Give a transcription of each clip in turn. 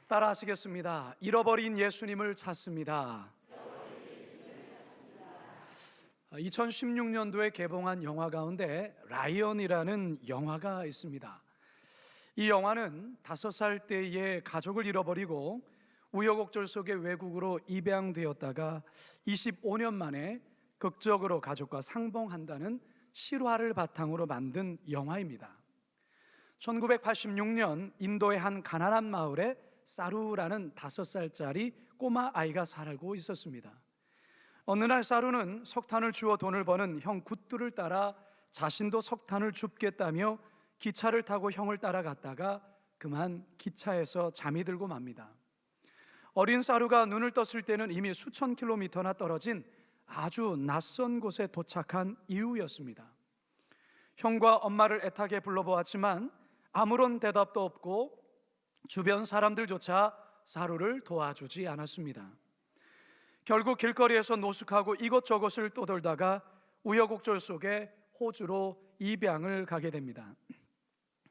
따라 하시겠습니다. 잃어버린 예수님을 찾습니다. 2016년도에 개봉한 영화 가운데 라이언이라는 영화가 있습니다. 이 영화는 5살 때의 가족을 잃어버리고 우여곡절 속에 외국으로 입양되었다가 25년 만에 극적으로 가족과 상봉한다는 실화를 바탕으로 만든 영화입니다. 1986년 인도의 한 가난한 마을에 사루라는 5살짜리 꼬마 아이가 살고 있었습니다. 어느 날 사루는 석탄을 주워 돈을 버는 형 굿두를 따라 자신도 석탄을 줍겠다며 기차를 타고 형을 따라갔다가 그만 기차에서 잠이 들고 맙니다. 어린 사루가 눈을 떴을 때는 이미 수천 킬로미터나 떨어진 아주 낯선 곳에 도착한 이후였습니다. 형과 엄마를 애타게 불러보았지만 아무런 대답도 없고 주변 사람들조차 사루를 도와주지 않았습니다. 결국 길거리에서 노숙하고 이곳저곳을 떠돌다가 우여곡절 속에 호주로 입양을 가게 됩니다.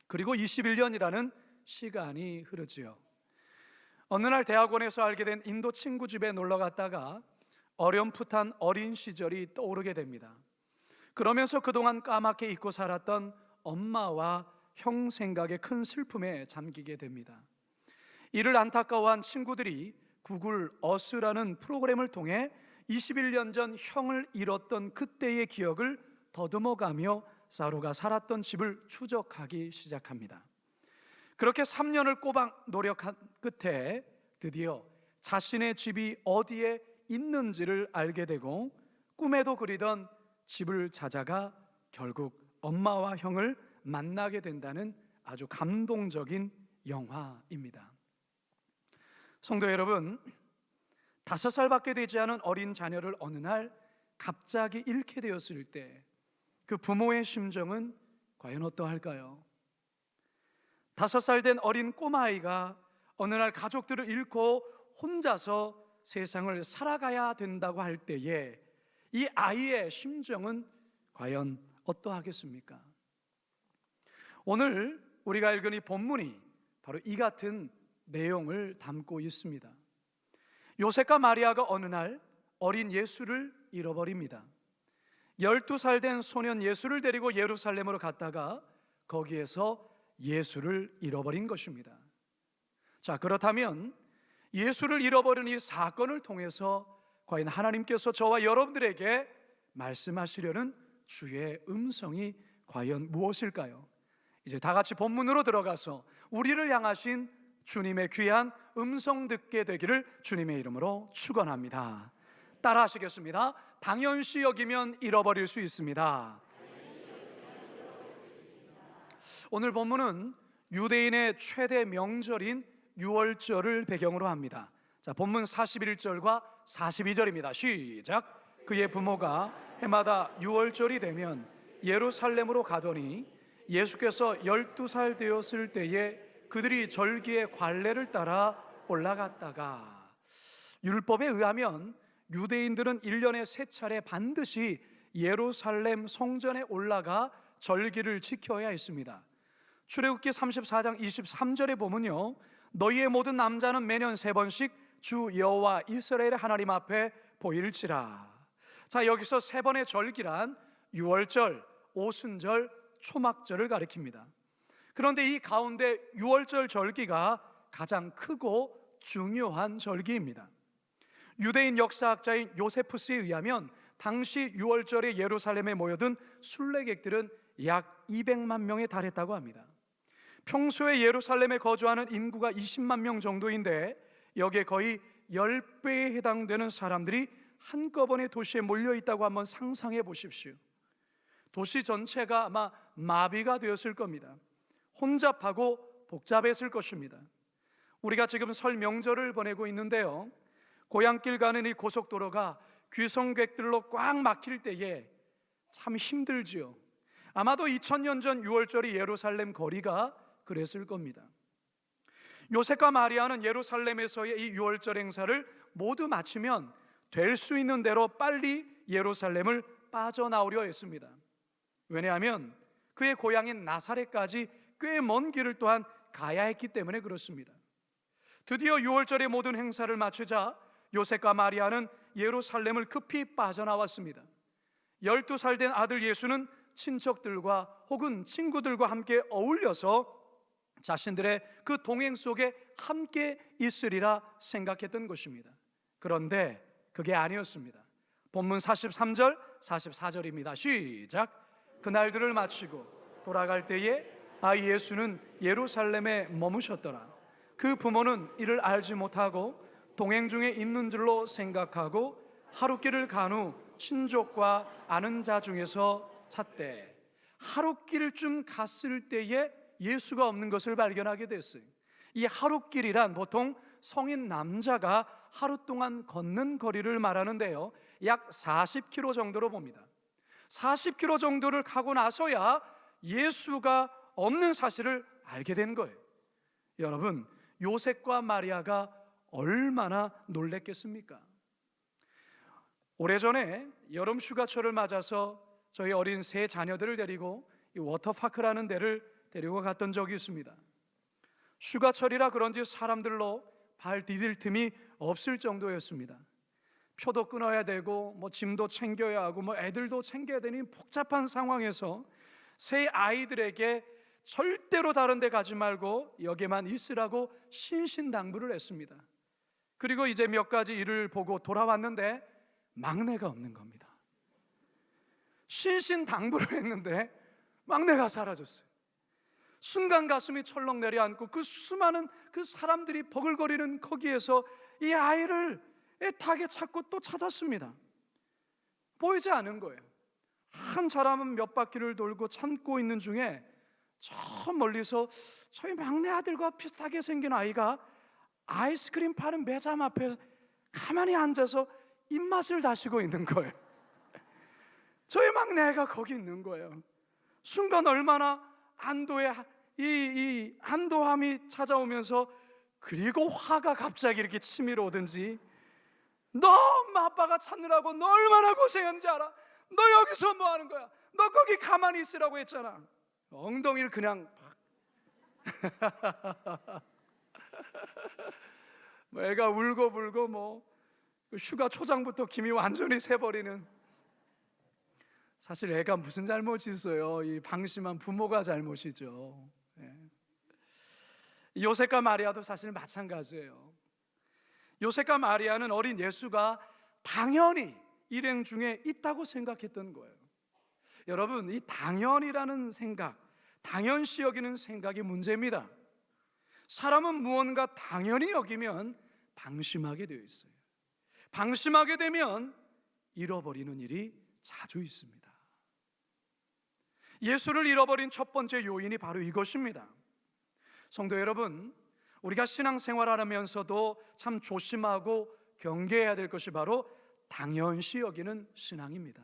그리고 21년이라는 시간이 흐르지요. 어느 날 대학원에서 알게 된 인도 친구 집에 놀러 갔다가 어렴풋한 어린 시절이 떠오르게 됩니다. 그러면서 그동안 까맣게 잊고 살았던 엄마와 형 생각에 큰 슬픔에 잠기게 됩니다. 이를 안타까워한 친구들이 구글 어스라는 프로그램을 통해 21년 전 형을 잃었던 그때의 기억을 더듬어가며 사루가 살았던 집을 추적하기 시작합니다. 그렇게 3년을 꼬박 노력한 끝에 드디어 자신의 집이 어디에 있는지를 알게 되고 꿈에도 그리던 집을 찾아가 결국 엄마와 형을 만나게 된다는 아주 감동적인 영화입니다. 성도 여러분, 5살밖에 되지 않은 어린 자녀를 어느 날 갑자기 잃게 되었을 때 그 부모의 심정은 과연 어떠할까요? 5살 된 어린 꼬마아이가 어느 날 가족들을 잃고 혼자서 세상을 살아가야 된다고 할 때에 이 아이의 심정은 과연 어떠하겠습니까? 오늘 우리가 읽은 이 본문이 바로 이 같은 내용을 담고 있습니다. 요셉과 마리아가 어느 날 어린 예수를 잃어버립니다. 12살 된 소년 예수를 데리고 예루살렘으로 갔다가 거기에서 예수를 잃어버린 것입니다. 자, 그렇다면 예수를 잃어버린 이 사건을 통해서 과연 하나님께서 저와 여러분들에게 말씀하시려는 주의 음성이 과연 무엇일까요? 이제 다 같이 본문으로 들어가서 우리를 향하신 주님의 귀한 음성 듣게 되기를 주님의 이름으로 축원합니다. 따라 하시겠습니다. 당연시 여기면 잃어버릴 수 있습니다. 오늘 본문은 유대인의 최대 명절인 유월절을 배경으로 합니다. 자, 본문 41절과 42절입니다. 시작. 그의 부모가 해마다 유월절이 되면 예루살렘으로 가더니 예수께서 12살 되었을 때에 그들이 절기의 관례를 따라 올라갔다가, 율법에 의하면 유대인들은 1년에 3차례 반드시 예루살렘 성전에 올라가 절기를 지켜야 했습니다. 출애굽기 34장 23절에 보면요, 너희의 모든 남자는 매년 3번씩 주 여호와 이스라엘의 하나님 앞에 보일지라. 자, 여기서 3번의 절기란 유월절, 오순절, 초막절을 가리킵니다. 그런데 이 가운데 유월절 절기가 가장 크고 중요한 절기입니다. 유대인 역사학자인 요세푸스에 의하면 당시 유월절에 예루살렘에 모여든 순례객들은 약 200만 명에 달했다고 합니다. 평소에 예루살렘에 거주하는 인구가 20만 명 정도인데 여기에 거의 10배에 해당되는 사람들이 한꺼번에 도시에 몰려있다고 한번 상상해 보십시오. 도시 전체가 아마 마비가 되었을 겁니다. 혼잡하고 복잡했을 것입니다. 우리가 지금 설 명절을 보내고 있는데요, 고향길 가는 이 고속도로가 귀성객들로 꽉 막힐 때에 참 힘들지요. 아마도 2000년 전 유월절이 예루살렘 거리가 그랬을 겁니다. 요셉과 마리아는 예루살렘에서의 이 유월절 행사를 모두 마치면 될 수 있는 대로 빨리 예루살렘을 빠져나오려 했습니다. 왜냐하면 그의 고향인 나사렛까지 꽤 먼 길을 또한 가야 했기 때문에 그렇습니다. 드디어 6월절의 모든 행사를 마치자 요셉과 마리아는 예루살렘을 급히 빠져나왔습니다. 12살 된 아들 예수는 친척들과 혹은 친구들과 함께 어울려서 자신들의 그 동행 속에 함께 있으리라 생각했던 것입니다. 그런데 그게 아니었습니다. 본문 43절, 44절입니다. 시작. 그날들을 마치고 돌아갈 때에 아이 예수는 예루살렘에 머무셨더라. 그 부모는 이를 알지 못하고 동행 중에 있는 줄로 생각하고 하룻길을 간 후 친족과 아는 자 중에서 찾되, 하룻길쯤 갔을 때에 예수가 없는 것을 발견하게 됐어요. 이 하룻길이란 보통 성인 남자가 하루 동안 걷는 거리를 말하는데요, 약 40km 정도로 봅니다. 40km 정도를 가고 나서야 예수가 없는 사실을 알게 된 거예요. 여러분, 요셉과 마리아가 얼마나 놀랬겠습니까? 오래전에 여름 휴가철을 맞아서 저희 어린 세 자녀들을 데리고 이 워터파크라는 데를 데리고 갔던 적이 있습니다. 휴가철이라 그런지 사람들로 발 디딜 틈이 없을 정도였습니다. 표도 끊어야 되고 짐도 챙겨야 하고 애들도 챙겨야 되니 복잡한 상황에서 새 아이들에게 절대로 다른 데 가지 말고 여기만 있으라고 신신당부를 했습니다. 그리고 이제 몇 가지 일을 보고 돌아왔는데 막내가 없는 겁니다. 신신당부를 했는데 막내가 사라졌어요. 순간 가슴이 철렁 내려앉고 그 수많은 그 사람들이 버글거리는 거기에서 이 아이를 애타게 찾고 또 찾았습니다. 보이지 않은 거예요. 한 사람은 몇 바퀴를 돌고 찾고 있는 중에 저 멀리서 저희 막내 아들과 비슷하게 생긴 아이가 아이스크림 파는 매점 앞에 가만히 앉아서 입맛을 다시고 있는 거예요. 저희 막내가 거기 있는 거예요. 순간 얼마나 이 안도함이 찾아오면서, 그리고 화가 갑자기 이렇게 치밀어 오든지, 너 엄마 아빠가 찾느라고 너 얼마나 고생했는지 알아? 너 여기서 뭐 하는 거야? 너 거기 가만히 있으라고 했잖아. 엉덩이를 그냥 애가 울고 불고 휴가 초장부터 김이 완전히 새버리는. 사실 애가 무슨 잘못이 있어요? 이 방심한 부모가 잘못이죠. 요셉과 마리아도 사실 마찬가지예요. 요셉과 마리아는 어린 예수가 당연히 일행 중에 있다고 생각했던 거예요. 여러분, 이 당연이라는 생각, 당연시 여기는 생각이 문제입니다. 사람은 무언가 당연히 여기면 방심하게 되어 있어요. 방심하게 되면 잃어버리는 일이 자주 있습니다. 예수를 잃어버린 첫 번째 요인이 바로 이것입니다. 성도 여러분, 우리가 신앙생활을 하면서도 참 조심하고 경계해야 될 것이 바로 당연시 여기는 신앙입니다.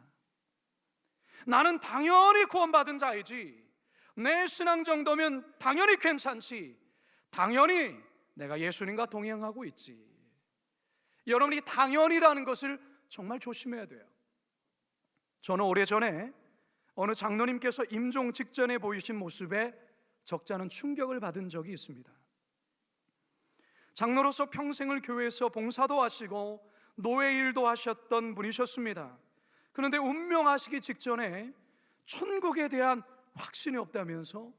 나는 당연히 구원받은 자이지, 내 신앙 정도면 당연히 괜찮지, 당연히 내가 예수님과 동행하고 있지. 여러분이 당연이라는 것을 정말 조심해야 돼요. 저는 오래전에 어느 장로님께서 임종 직전에 보이신 모습에 적잖은 충격을 받은 적이 있습니다. 장로로서 평생을 교회에서 봉사도 하시고 노예 일도 하셨던 분이셨습니다. 그런데 운명하시기 직전에 천국에 대한 확신이 없다면서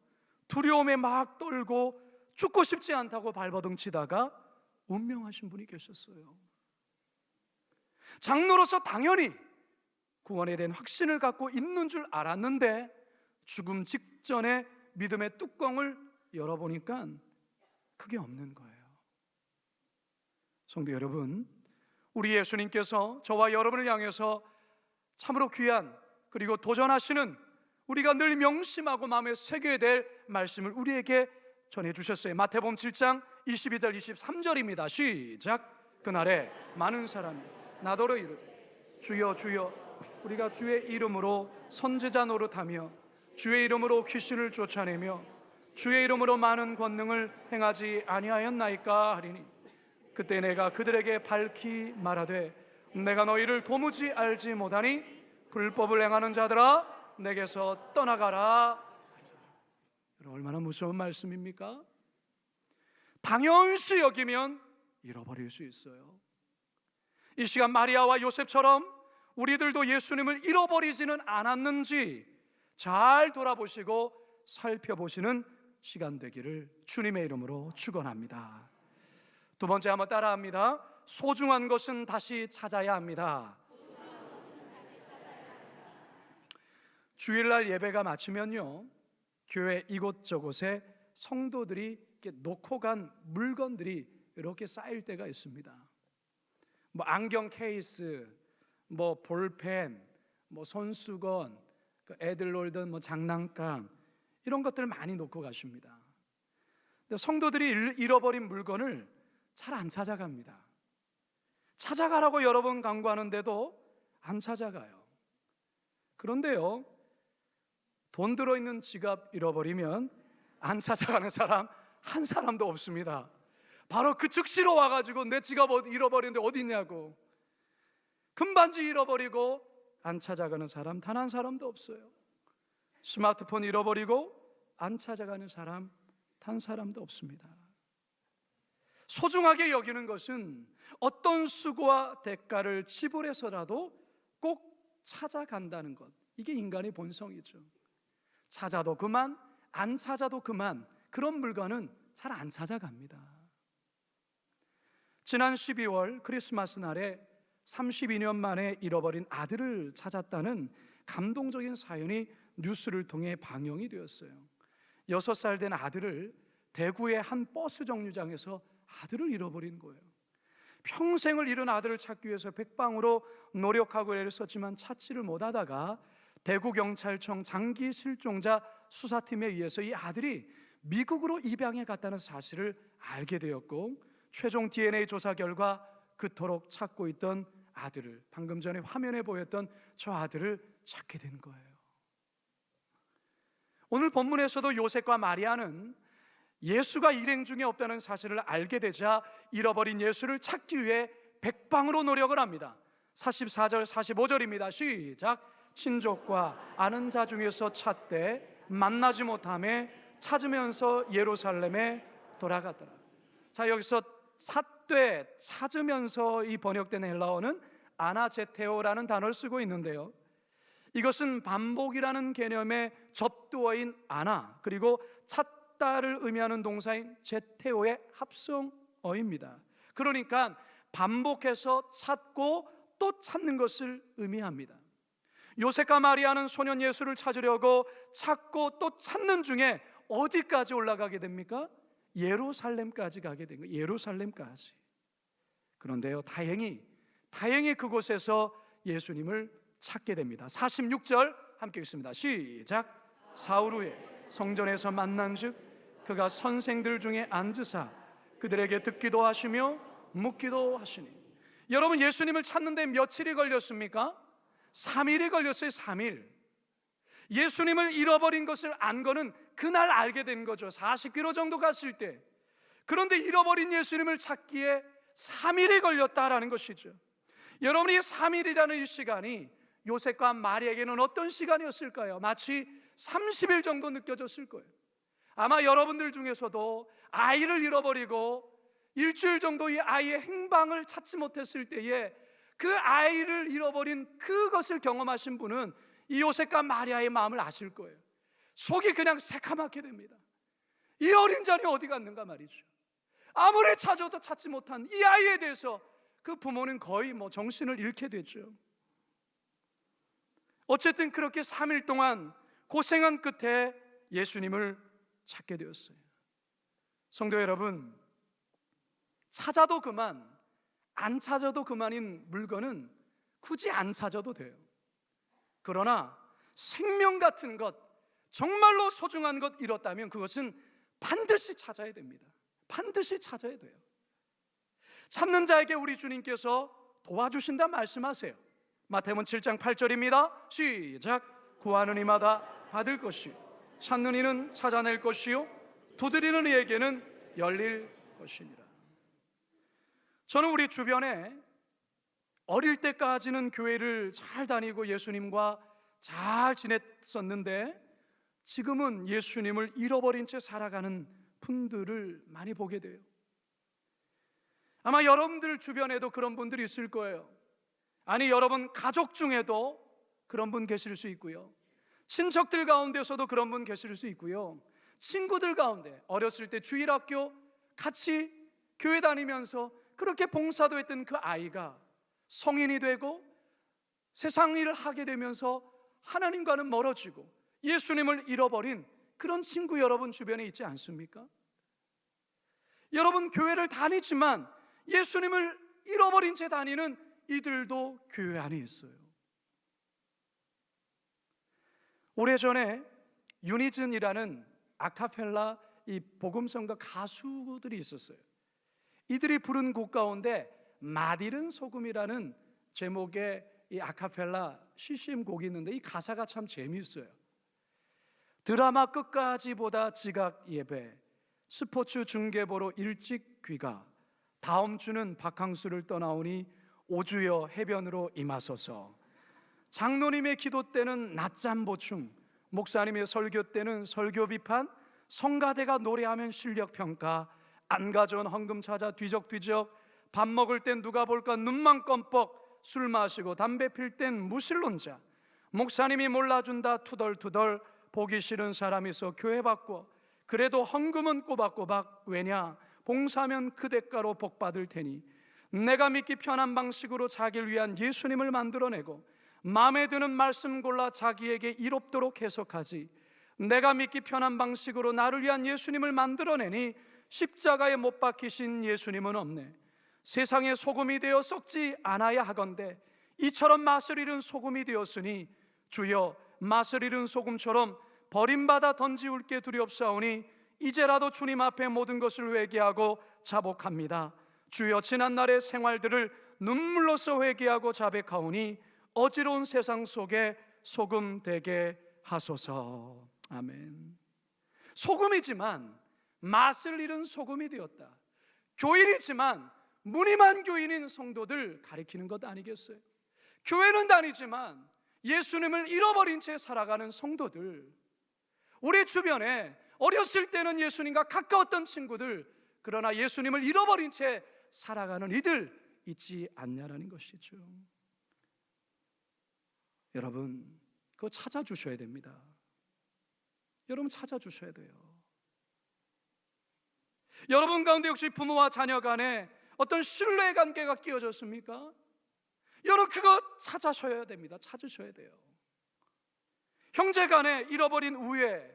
두려움에 막 떨고 죽고 싶지 않다고 발버둥 치다가 운명하신 분이 계셨어요. 장로로서 당연히 구원에 대한 확신을 갖고 있는 줄 알았는데 죽음 직전에 믿음의 뚜껑을 열어보니까 그게 없는 거예요. 성도 여러분, 우리 예수님께서 저와 여러분을 향해서 참으로 귀한 그리고 도전하시는, 우리가 늘 명심하고 마음에 새겨야 될 말씀을 우리에게 전해주셨어요. 마태복음 7장 22절 23절입니다. 시작. 그날에 많은 사람이 나더러 이르되 주여 주여 우리가 주의 이름으로 선지자 노릇하며 주의 이름으로 귀신을 쫓아내며 주의 이름으로 많은 권능을 행하지 아니하였나이까 하리니, 그때 내가 그들에게 밝히 말하되 내가 너희를 도무지 알지 못하니 불법을 행하는 자들아 내게서 떠나가라. 얼마나 무서운 말씀입니까? 당연시 여기면 잃어버릴 수 있어요. 이 시간 마리아와 요셉처럼 우리들도 예수님을 잃어버리지는 않았는지 잘 돌아보시고 살펴보시는 시간 되기를 주님의 이름으로 축원합니다. 두 번째 한번 따라합니다. 소중한 것은 다시 찾아야 합니다. 주일날 예배가 마치면요, 교회 이곳저곳에 성도들이 이렇게 놓고 간 물건들이 이렇게 쌓일 때가 있습니다. 뭐 안경 케이스, 뭐 볼펜, 뭐 손수건, 애들 놀던 뭐 장난감, 이런 것들 많이 놓고 가십니다. 근데 성도들이 잃어버린 물건을 잘 안 찾아갑니다. 찾아가라고 여러 번 강구하는데도 안 찾아가요. 그런데요, 돈 들어있는 지갑 잃어버리면 안 찾아가는 사람 한 사람도 없습니다. 바로 그 즉시로 와가지고 내 지갑 잃어버렸는데 어디 있냐고. 금반지 잃어버리고 안 찾아가는 사람 단 한 사람도 없어요. 스마트폰 잃어버리고 안 찾아가는 사람 단 사람도 없습니다. 소중하게 여기는 것은 어떤 수고와 대가를 지불해서라도 꼭 찾아간다는 것, 이게 인간의 본성이죠. 찾아도 그만, 안 찾아도 그만, 그런 물건은 잘 안 찾아갑니다. 지난 12월 크리스마스 날에 32년 만에 잃어버린 아들을 찾았다는 감동적인 사연이 뉴스를 통해 방영이 되었어요. 6살 된 아들을 대구의 한 버스 정류장에서 아들을 잃어버린 거예요. 평생을 잃은 아들을 찾기 위해서 백방으로 노력하고 애를 썼지만 찾지를 못하다가 대구경찰청 장기 실종자 수사팀에 의해서 이 아들이 미국으로 입양해 갔다는 사실을 알게 되었고, 최종 DNA 조사 결과 그토록 찾고 있던 아들을, 방금 전에 화면에 보였던 저 아들을 찾게 된 거예요. 오늘 본문에서도 요셉과 마리아는 예수가 일행 중에 없다는 사실을 알게 되자 잃어버린 예수를 찾기 위해 백방으로 노력을 합니다. 44절 45절입니다 시작. 친족과 아는 자 중에서 찾되 만나지 못하며 찾으면서 예루살렘에 돌아갔더라. 자, 여기서 찾되, 찾으면서 이 번역된 헬라어는 아나제테오라는 단어를 쓰고 있는데요, 이것은 반복이라는 개념의 접두어인 아나, 그리고 찾다를 의미하는 동사인 제테오의 합성어입니다. 그러니까 반복해서 찾고 또 찾는 것을 의미합니다. 요셉과 마리아는 소년 예수를 찾으려고 찾고 또 찾는 중에 어디까지 올라가게 됩니까? 예루살렘까지 가게 된 거예요. 예루살렘까지. 그런데요, 다행히 그곳에서 예수님을 찾게 됩니다. 46절 함께 읽습니다 시작. 사흘 후에 성전에서 만난즉 그가 선생들 중에 앉으사 그들에게 듣기도 하시며 묻기도 하시니. 여러분, 예수님을 찾는데 며칠이 걸렸습니까? 3일이 걸렸어요. 3일. 예수님을 잃어버린 것을 안 거는 그날 알게 된 거죠. 40km 정도 갔을 때. 그런데 잃어버린 예수님을 찾기에 3일이 걸렸다라는 것이죠. 여러분이 3일이라는 이 시간이 요셉과 마리아에게는 어떤 시간이었을까요? 마치 30일 정도 느껴졌을 거예요. 아마 여러분들 중에서도 아이를 잃어버리고 일주일 정도 이 아이의 행방을 찾지 못했을 때에 그 아이를 잃어버린 그것을 경험하신 분은 이 요셉과 마리아의 마음을 아실 거예요. 속이 그냥 새카맣게 됩니다. 이 어린 자녀 어디 갔는가 말이죠. 아무리 찾아도 찾지 못한 이 아이에 대해서 그 부모는 거의 정신을 잃게 되죠. 어쨌든 그렇게 3일 동안 고생한 끝에 예수님을 찾게 되었어요. 성도 여러분, 찾아도 그만, 안 찾아도 그만인 물건은 굳이 안 찾아도 돼요. 그러나 생명 같은 것, 정말로 소중한 것 잃었다면 그것은 반드시 찾아야 됩니다. 반드시 찾아야 돼요. 찾는 자에게 우리 주님께서 도와주신다 말씀하세요. 마태복음 7장 8절입니다 시작. 구하는 이마다 받을 것이요 찾는 이는 찾아낼 것이요 두드리는 이에게는 열릴 것이니라. 저는 우리 주변에 어릴 때까지는 교회를 잘 다니고 예수님과 잘 지냈었는데 지금은 예수님을 잃어버린 채 살아가는 분들을 많이 보게 돼요. 아마 여러분들 주변에도 그런 분들이 있을 거예요. 아니, 여러분 가족 중에도 그런 분 계실 수 있고요, 친척들 가운데서도 그런 분 계실 수 있고요, 친구들 가운데 어렸을 때 주일학교 같이 교회 다니면서 그렇게 봉사도 했던 그 아이가 성인이 되고 세상 일을 하게 되면서 하나님과는 멀어지고 예수님을 잃어버린 그런 친구 여러분 주변에 있지 않습니까? 여러분 교회를 다니지만 예수님을 잃어버린 채 다니는 이들도 교회 안에 있어요. 오래전에 유니즌이라는 아카펠라 이 복음성가 가수들이 있었어요. 이들이 부른 곡 가운데 맛 잃은 소금이라는 제목의 이 아카펠라 CCM 곡이 있는데 이 가사가 참 재미있어요. 드라마 끝까지 보다 지각 예배, 스포츠 중계 보러 일찍 귀가, 다음 주는 바캉스를 떠나오니 오주여 해변으로 임하소서. 장로님의 기도 때는 낮잠 보충, 목사님의 설교 때는 설교 비판, 성가대가 노래하면 실력 평가, 안 가져온 헌금 찾아 뒤적뒤적, 밥 먹을 땐 누가 볼까 눈만 껌뻑, 술 마시고 담배 필 땐 무신론자, 목사님이 몰라준다 투덜투덜, 보기 싫은 사람 있어 교회 바꿔, 그래도 헌금은 꼬박꼬박, 왜냐 봉사면 그 대가로 복 받을 테니. 내가 믿기 편한 방식으로 자기를 위한 예수님을 만들어내고 마음에 드는 말씀 골라 자기에게 이롭도록 해석하지. 내가 믿기 편한 방식으로 나를 위한 예수님을 만들어내니 십자가에 못 박히신 예수님은 없네. 세상에 소금이 되어 썩지 않아야 하건대 이처럼 맛을 잃은 소금이 되었으니 주여 맛을 잃은 소금처럼 버림받아 던지울 게 두렵사오니 이제라도 주님 앞에 모든 것을 회개하고 자복합니다. 주여 지난날의 생활들을 눈물로써 회개하고 자백하오니 어지러운 세상 속에 소금 되게 하소서. 아멘. 소금이지만 맛을 잃은 소금이 되었다. 교인이지만 무늬만 교인인 성도들 가리키는 것 아니겠어요? 교회는 다니지만 예수님을 잃어버린 채 살아가는 성도들, 우리 주변에 어렸을 때는 예수님과 가까웠던 친구들, 그러나 예수님을 잃어버린 채 살아가는 이들 있지 않냐라는 것이죠. 여러분 그거 찾아주셔야 됩니다. 여러분 찾아주셔야 돼요. 여러분 가운데 혹시 부모와 자녀 간에 어떤 신뢰 관계가 끼어졌습니까? 여러분 그거 찾으셔야 됩니다. 찾으셔야 돼요. 형제 간에 잃어버린 우애,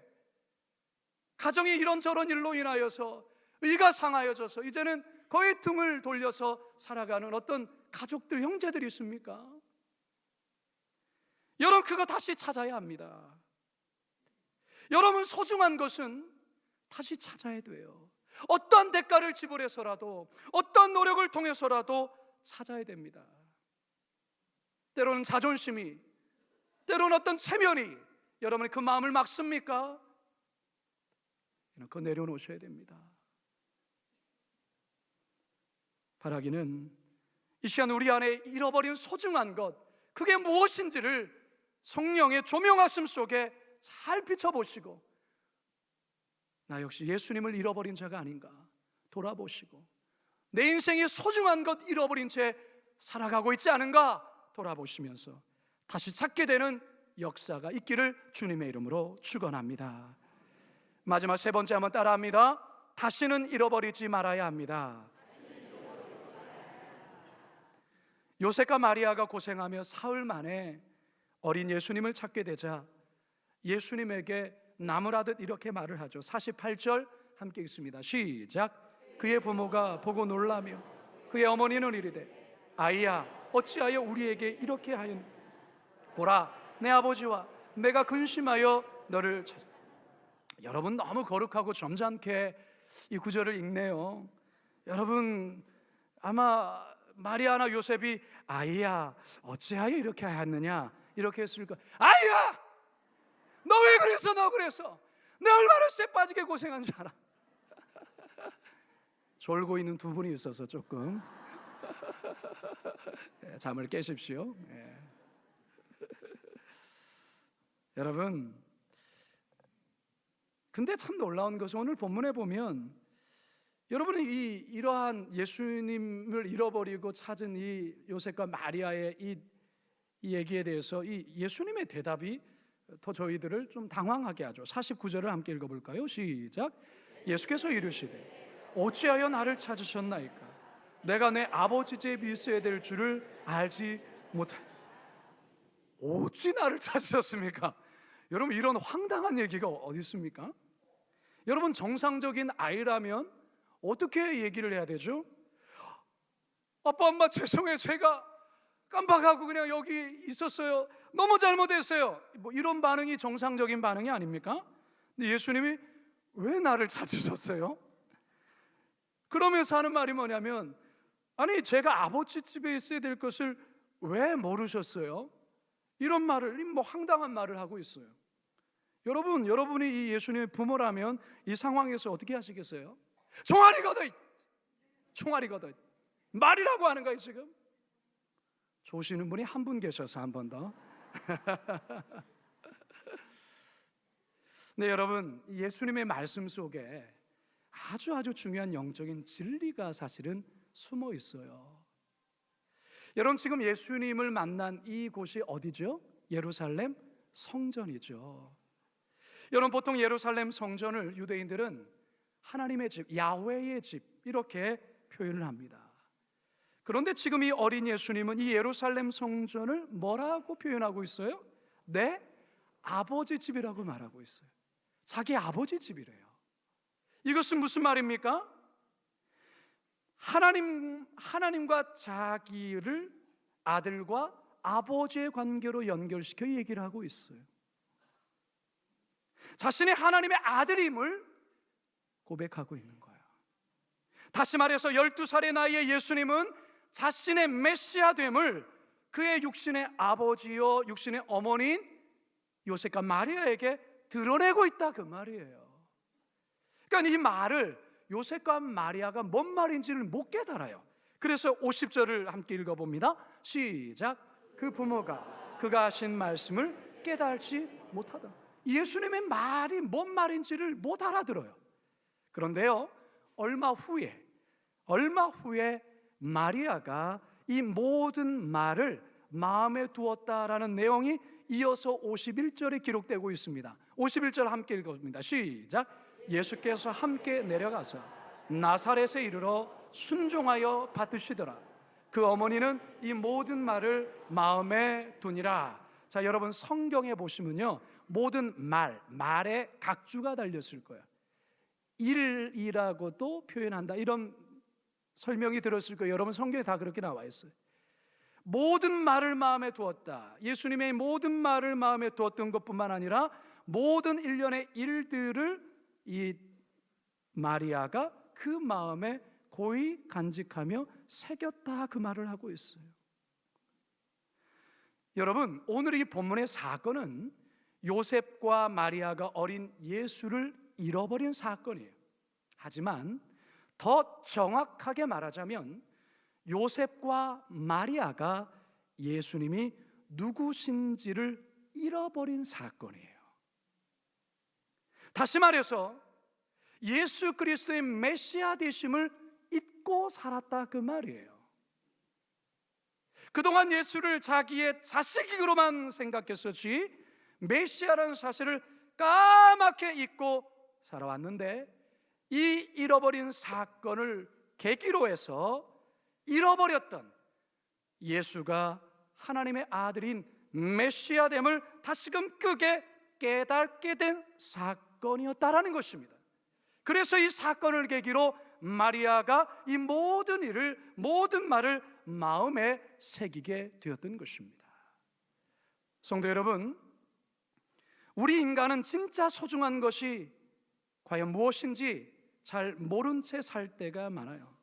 가정이 이런저런 일로 인하여서 의가 상하여져서 이제는 거의 등을 돌려서 살아가는 어떤 가족들, 형제들이 있습니까? 여러분 그거 다시 찾아야 합니다. 여러분 소중한 것은 다시 찾아야 돼요. 어떤 대가를 지불해서라도, 어떤 노력을 통해서라도 찾아야 됩니다. 때로는 자존심이, 때로는 어떤 체면이 여러분의 그 마음을 막습니까? 그거 내려놓으셔야 됩니다. 바라기는 이 시간 우리 안에 잃어버린 소중한 것, 그게 무엇인지를 성령의 조명하심 속에 잘 비춰보시고, 나 역시 예수님을 잃어버린 자가 아닌가 돌아보시고, 내 인생의 소중한 것 잃어버린 채 살아가고 있지 않은가 돌아보시면서 다시 찾게 되는 역사가 있기를 주님의 이름으로 축원합니다. 마지막 세 번째 한번 따라합니다. 다시는 잃어버리지 말아야 합니다. 요셉과 마리아가 고생하며 사흘 만에 어린 예수님을 찾게 되자 예수님에게 나무라듯 이렇게 말을 하죠. 48절 함께 읽습니다. 시작. 그의 부모가 보고 놀라며 그의 어머니는 이르되 아이야 어찌하여 우리에게 이렇게 하였느냐. 보라 내 아버지와 내가 근심하여 너를 찾아. 여러분 너무 거룩하고 점잖게 이 구절을 읽네요. 여러분 아마 마리아나 요셉이 아이야 어찌하여 이렇게 하였느냐 이렇게 했을 거예요. 아이야 너 왜 그랬어? 너 그랬어? 내 얼마나 쇠 빠지게 고생한 줄 알아? 졸고 있는 두 분이 있어서 조금 잠을 깨십시오. 여러분 근데 참 놀라운 것은 오늘 본문에 보면 여러분은 이러한 예수님을 잃어버리고 찾은 이 요셉과 마리아의 이 얘기에 대해서 이 예수님의 대답이 더 저희들을 좀 당황하게 하죠. 49절을 함께 읽어볼까요? 시작. 예수께서 이르시되 어찌하여 나를 찾으셨나이까? 내가 내 아버지 집에 있어야 될 줄을 알지 못하. 어찌 나를 찾으셨습니까? 여러분, 이런 황당한 얘기가 어디 있습니까? 여러분, 정상적인 아이라면 어떻게 얘기를 해야 되죠? 아빠 엄마 죄송해요, 제가 깜빡하고 그냥 여기 있었어요, 너무 잘못했어요, 뭐 이런 반응이 정상적인 반응이 아닙니까? 근데 예수님이 왜 나를 찾으셨어요? 그러면서 하는 말이 뭐냐면, 아니 제가 아버지 집에 있어야 될 것을 왜 모르셨어요? 이런 말을, 뭐 황당한 말을 하고 있어요. 여러분이 이 예수님의 부모라면 이 상황에서 어떻게 하시겠어요? 종아리거든, 총알이거든, 말이라고 하는 거예요. 지금 조시는 분이 한 분 계셔서 한 번 더. 네, 여러분, 예수님의 말씀 속에 아주 중요한 영적인 진리가 사실은 숨어 있어요. 여러분, 지금 예수님을 만난 이곳이 어디죠? 예루살렘 성전이죠. 여러분, 보통 예루살렘 성전을 유대인들은 하나님의 집, 야훼의 집, 이렇게 표현을 합니다. 그런데 지금 이 어린 예수님은 이 예루살렘 성전을 뭐라고 표현하고 있어요? 내 아버지 집이라고 말하고 있어요. 자기 아버지 집이래요. 이것은 무슨 말입니까? 하나님과 자기를 아들과 아버지의 관계로 연결시켜 얘기를 하고 있어요. 자신의 하나님의 아들임을 고백하고 있는 거예요. 다시 말해서 12살의 나이에 예수님은 자신의 메시아됨을 그의 육신의 아버지요 육신의 어머니인 요셉과 마리아에게 드러내고 있다, 그 말이에요. 그러니까 이 말을 요셉과 마리아가 뭔 말인지를 못 깨달아요. 그래서 50절을 함께 읽어봅니다. 시작. 그 부모가 그가 하신 말씀을 깨달지 못하다. 예수님의 말이 뭔 말인지를 못 알아들어요. 그런데요, 얼마 후에 마리아가 이 모든 말을 마음에 두었다라는 내용이 이어서 51절에 기록되고 있습니다. 51절 함께 읽어봅니다. 시작. 예수께서 함께 내려가서 나사렛에 이르러 순종하여 받으시더라. 그 어머니는 이 모든 말을 마음에 두니라. 자, 여러분, 성경에 보시면요, 모든 말에 각주가 달렸을 거예요. 일이라고도 표현한다, 이런 설명이 들었을 거예요. 여러분, 성경에 다 그렇게 나와 있어요. 모든 말을 마음에 두었다. 예수님의 모든 말을 마음에 두었던 것뿐만 아니라 모든 일련의 일들을 이 마리아가 그 마음에 고이 간직하며 새겼다, 그 말을 하고 있어요. 여러분, 오늘 이 본문의 사건은 요셉과 마리아가 어린 예수를 잃어버린 사건이에요. 하지만 더 정확하게 말하자면 요셉과 마리아가 예수님이 누구신지를 잃어버린 사건이에요. 다시 말해서 예수 그리스도의 메시아 되심을 잊고 살았다, 그 말이에요. 그동안 예수를 자기의 자식으로만 생각했었지 메시아라는 사실을 까맣게 잊고 살아왔는데, 이 잃어버린 사건을 계기로 해서 잃어버렸던 예수가 하나님의 아들인 메시아됨을 다시금 끄게 깨닫게 된 사건이었다라는 것입니다. 그래서 이 사건을 계기로 마리아가 이 모든 일을, 모든 말을 마음에 새기게 되었던 것입니다. 성도 여러분, 우리 인간은 진짜 소중한 것이 과연 무엇인지 잘 모른 채 살 때가 많아요.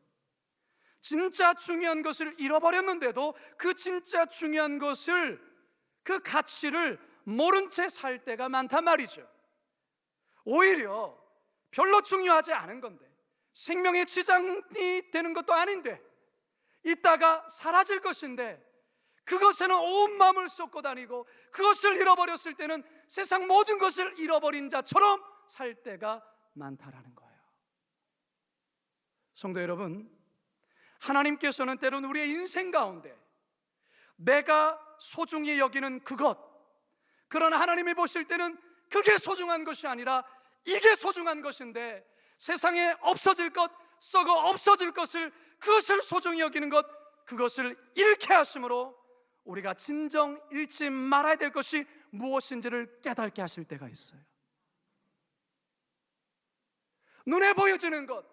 진짜 중요한 것을 잃어버렸는데도 그 진짜 중요한 것을, 그 가치를 모른 채 살 때가 많단 말이죠. 오히려 별로 중요하지 않은 건데, 생명에 지장이 되는 것도 아닌데, 있다가 사라질 것인데 그것에는 온 마음을 쏟고 다니고 그것을 잃어버렸을 때는 세상 모든 것을 잃어버린 자처럼 살 때가 많다라는 거예요. 성도 여러분, 하나님께서는 때로는 우리의 인생 가운데 내가 소중히 여기는 그것, 그러나 하나님이 보실 때는 그게 소중한 것이 아니라 이게 소중한 것인데, 세상에 없어질 것, 썩어 없어질 것을, 그것을 소중히 여기는 것, 그것을 잃게 하심으로 우리가 진정 잃지 말아야 될 것이 무엇인지를 깨닫게 하실 때가 있어요. 눈에 보여지는 것,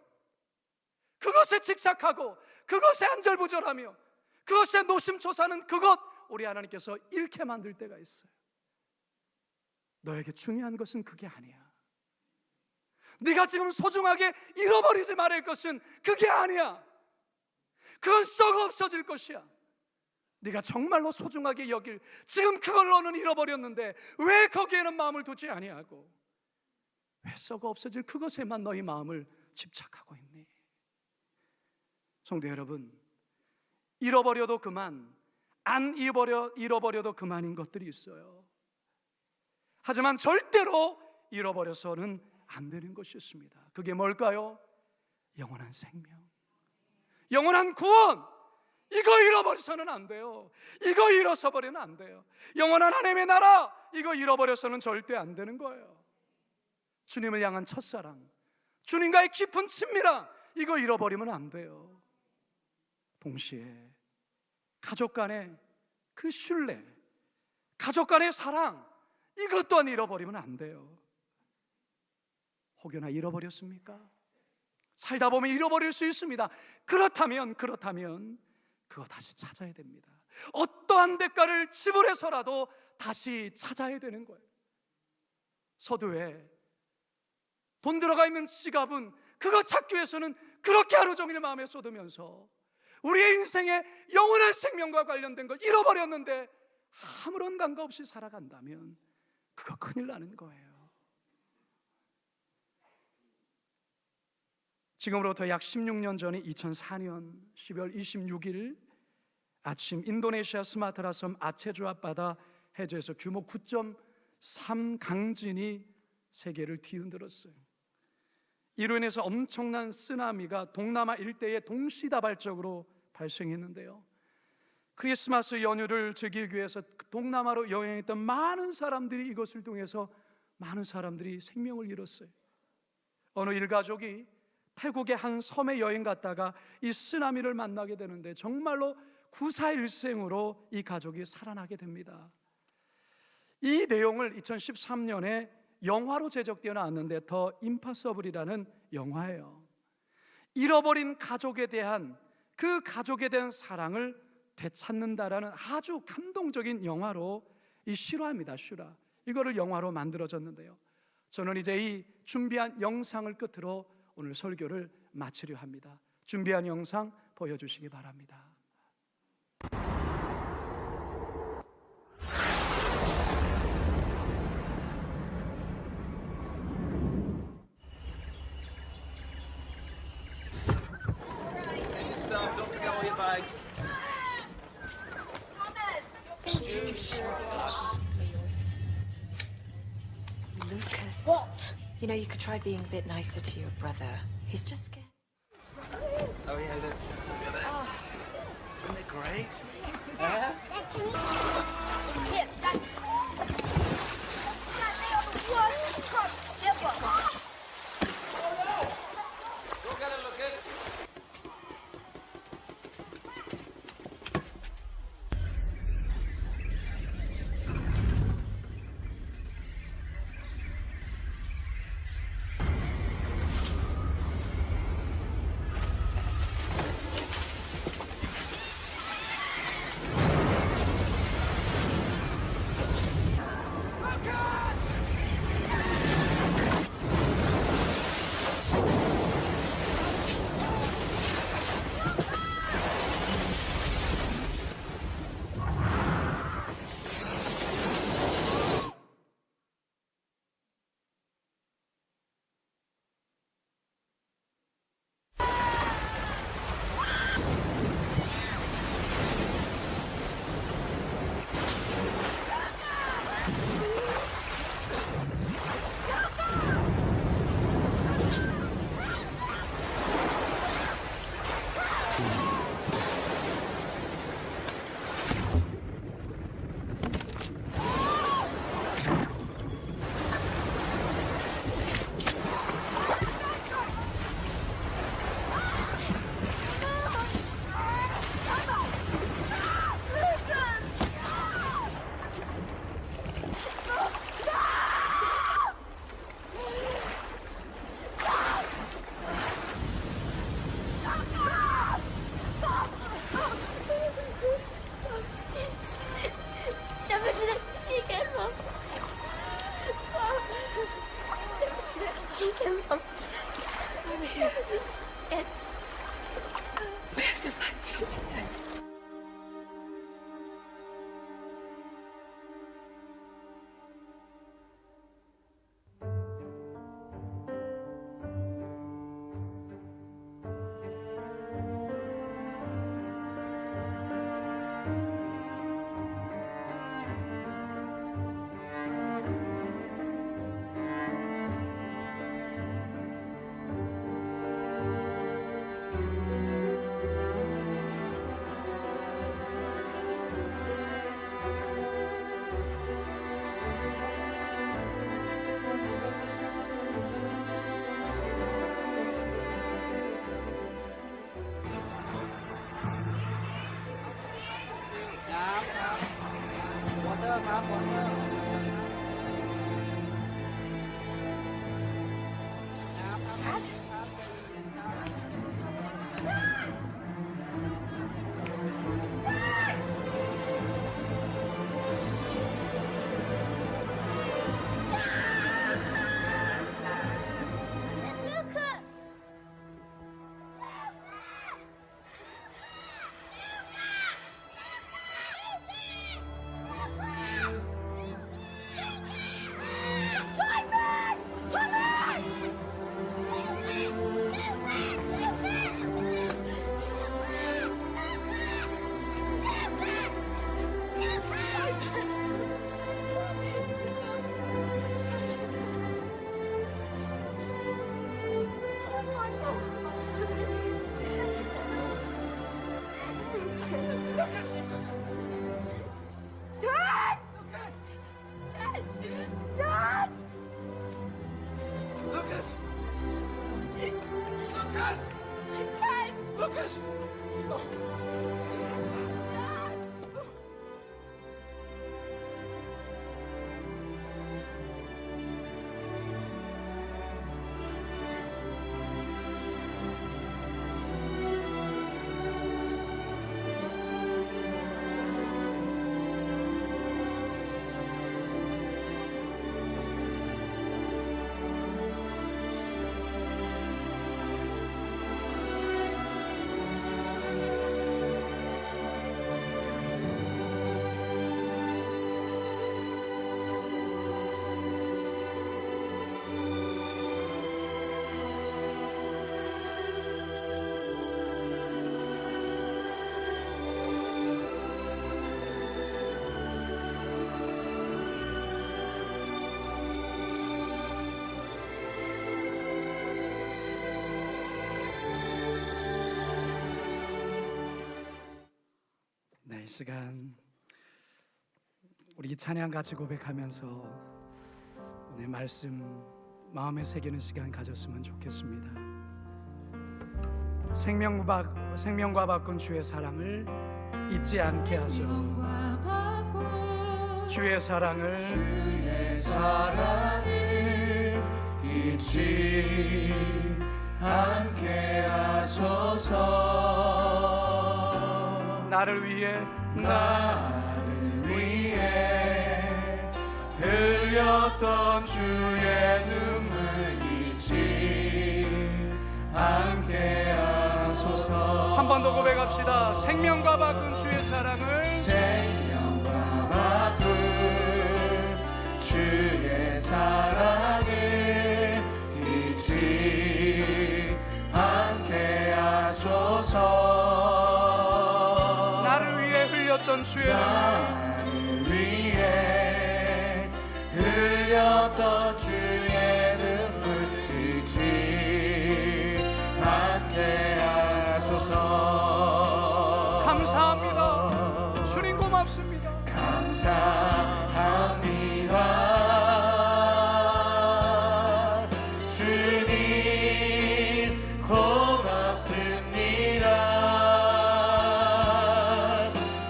그것에 집착하고 그것에 안절부절하며 그것에 노심초사하는 그것, 우리 하나님께서 잃게 만들 때가 있어요. 너에게 중요한 것은 그게 아니야. 네가 지금 소중하게 잃어버리지 말을 것은 그게 아니야. 그건 썩어 없어질 것이야. 네가 정말로 소중하게 여길, 지금 그걸 너는 잃어버렸는데 왜 거기에는 마음을 두지 아니하고 왜 썩어 없어질 그것에만 너희 마음을 집착하고 있니? 성도 여러분, 잃어버려도 그만, 안 잃어버려도 그만인 것들이 있어요. 하지만 절대로 잃어버려서는 안 되는 것이 있습니다. 그게 뭘까요? 영원한 생명, 영원한 구원. 이거 잃어버려서는 안 돼요. 이거 잃어서버리면 안 돼요. 영원한 하나님의 나라, 이거 잃어버려서는 절대 안 되는 거예요. 주님을 향한 첫사랑, 주님과의 깊은 친밀함, 이거 잃어버리면 안 돼요. 동시에 가족 간의 그 신뢰, 가족 간의 사랑, 이것 또한 잃어버리면 안 돼요. 혹여나 잃어버렸습니까? 살다 보면 잃어버릴 수 있습니다. 그렇다면 그거 다시 찾아야 됩니다. 어떠한 대가를 지불해서라도 다시 찾아야 되는 거예요. 서두에 돈 들어가 있는 지갑은 그거 찾기 위해서는 그렇게 하루 종일 마음에 쏟으면서 우리의 인생에 영원한 생명과 관련된 걸 잃어버렸는데 아무런 감각 없이 살아간다면 그거 큰일 나는 거예요. 지금으로부터 약 16년 전인 2004년 12월 26일 아침, 인도네시아 스마트라 섬 아체주 앞바다 해저에서 규모 9.3 강진이 세계를 뒤흔들었어요. 이로 인해서 엄청난 쓰나미가 동남아 일대에 동시다발적으로 발생했는데요, 크리스마스 연휴를 즐기기 위해서 동남아로 여행했던 많은 사람들이 이것을 통해서 많은 사람들이 생명을 잃었어요. 어느 일가족이 태국의 한 섬에 여행 갔다가 이 쓰나미를 만나게 되는데 정말로 구사일생으로 이 가족이 살아나게 됩니다. 이 내용을 2013년에 영화로 제작되어 나왔는데 더 임파서블이라는 영화예요. 잃어버린 가족에 대한, 그 가족에 대한 사랑을 되찾는다라는 아주 감동적인 영화로 이 실화입니다. 실화. 이거를 영화로 만들어졌는데요, 저는 이제 이 준비한 영상을 끝으로 오늘 설교를 마치려 합니다. 준비한 영상 보여주시기 바랍니다. Lucas. What? You know, you could try being a bit nicer to your brother. He's just scared. Oh yeah, look at that. Oh. Isn't it great? Yeah? Here, Dad. Dad, they are the worst trucks ever. Go get it, Lucas. Lucas! Lucas! Lucas! 네, 이 시간 우리 찬양 같이 고백하면서 오늘 말씀 마음에 새기는 시간 가졌으면 좋겠습니다. 생명과 바꾼 주의 사랑을 잊지 않게 하소. 주의 사랑을 잊지 않게 하소서. 나를 위해 흘렸던 주의 눈물 잊지 않게 하소서. 한 번 더 고백합시다. 생명과 바꾼 주의 사랑을 주의 사랑을 잊지 않게 하소서. 나를 위해 흘렸던 주의 눈물 잊지 않게 하소서. 감사합니다. 주님 고맙습니다. 감사합니다. 주님 고맙습니다.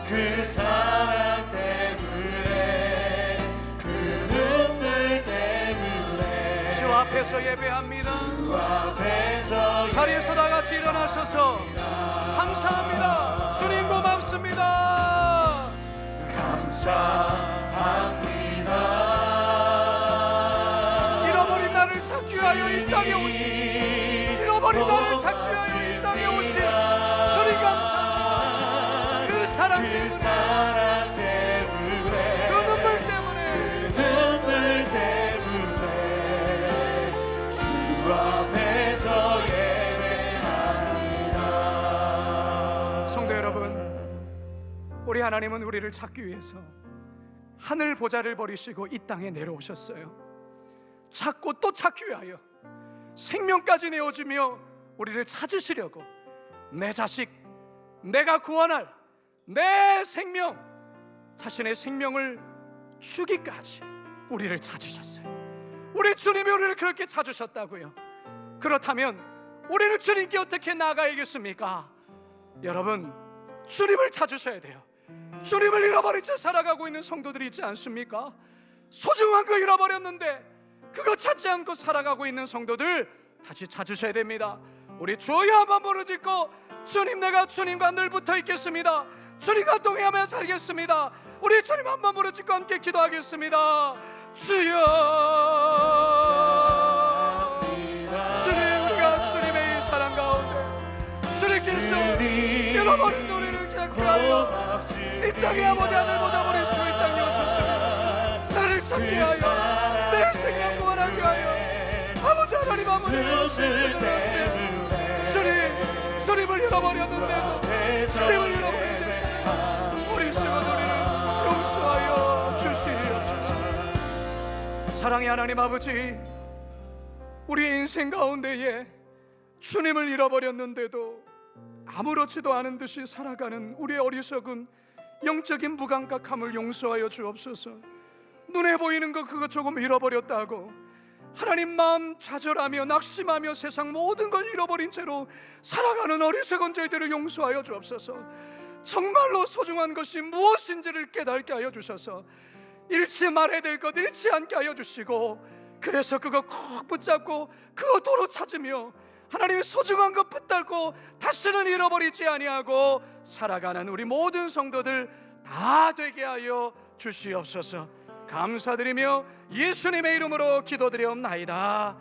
그 사랑 때문에 그 눈물 때문에 주 앞에서 예배합니다. 주 앞에서 자리에서 다 같이 일어나셔서 감사합니다. 주님 고맙습니다. 감사합니다. 잃어버린 나를 찾기 위하여 이 땅에 오신 잃어버린 나를 찾기 위하여 이 땅에 오신 주님 감사합니다. 그 사랑 때문에 그 눈물 때문에 주 앞에서 예배합니다. 성도 여러분, 우리 하나님은 우리를 찾기 위해서 하늘 보좌를 버리시고 이 땅에 내려오셨어요. 찾고 또 찾기 위하여 생명까지 내어주며 우리를 찾으시려고 내 자식, 내가 구원할 내 생명, 자신의 생명을 주기까지 우리를 찾으셨어요. 우리 주님이 우리를 그렇게 찾으셨다고요. 그렇다면 우리는 주님께 어떻게 나아가야겠습니까? 여러분, 주님을 찾으셔야 돼요. 주님을 잃어버린 채 살아가고 있는 성도들이 있지 않습니까? 소중한 거 잃어버렸는데 그거 찾지 않고 살아가고 있는 성도들 다시 찾으셔야 됩니다. 우리 주여 한번 부르짖고, 주님, 내가 주님과 늘 붙어 있겠습니다. 주님과 동행하며 살겠습니다. 우리 주님 한번 부르짖고 함께 기도하겠습니다. 주여, 주님, 우리가 주님의 이 사랑 가운데 주님께서 잃어버린 우리를 찾게 하여 이 땅의 아버지 하늘보다 버릴 수 있는 땅에 오셨습니다. 나를 찾게 하여 내 생명 구원하게 하여 아버지 하나님, 아버지 주님을 잃어버렸는데도 주님을 잃어버렸는데 우리 성도들을 용서하여 주시옵소서. 사랑의 하나님 아버지, 우리 인생 가운데에 주님을 잃어버렸는데도 아무렇지도 않은 듯이 살아가는 우리의 어리석은 영적인 무감각함을 용서하여 주옵소서. 눈에 보이는 거 그거 조금 잃어버렸다고 하나님 마음 좌절하며 낙심하며 세상 모든 걸 잃어버린 채로 살아가는 어리석은 저희들을 용서하여 주옵소서. 정말로 소중한 것이 무엇인지를 깨닫게 하여 주셔서 잃지 말아야 될 것 잃지 않게 하여 주시고, 그래서 그거 꼭 붙잡고 그거 도로 찾으며 하나님의 소중한 것 붙들고 다시는 잃어버리지 아니하고 살아가는 우리 모든 성도들 다 되게 하여 주시옵소서. 감사드리며 예수님의 이름으로 기도드리옵나이다.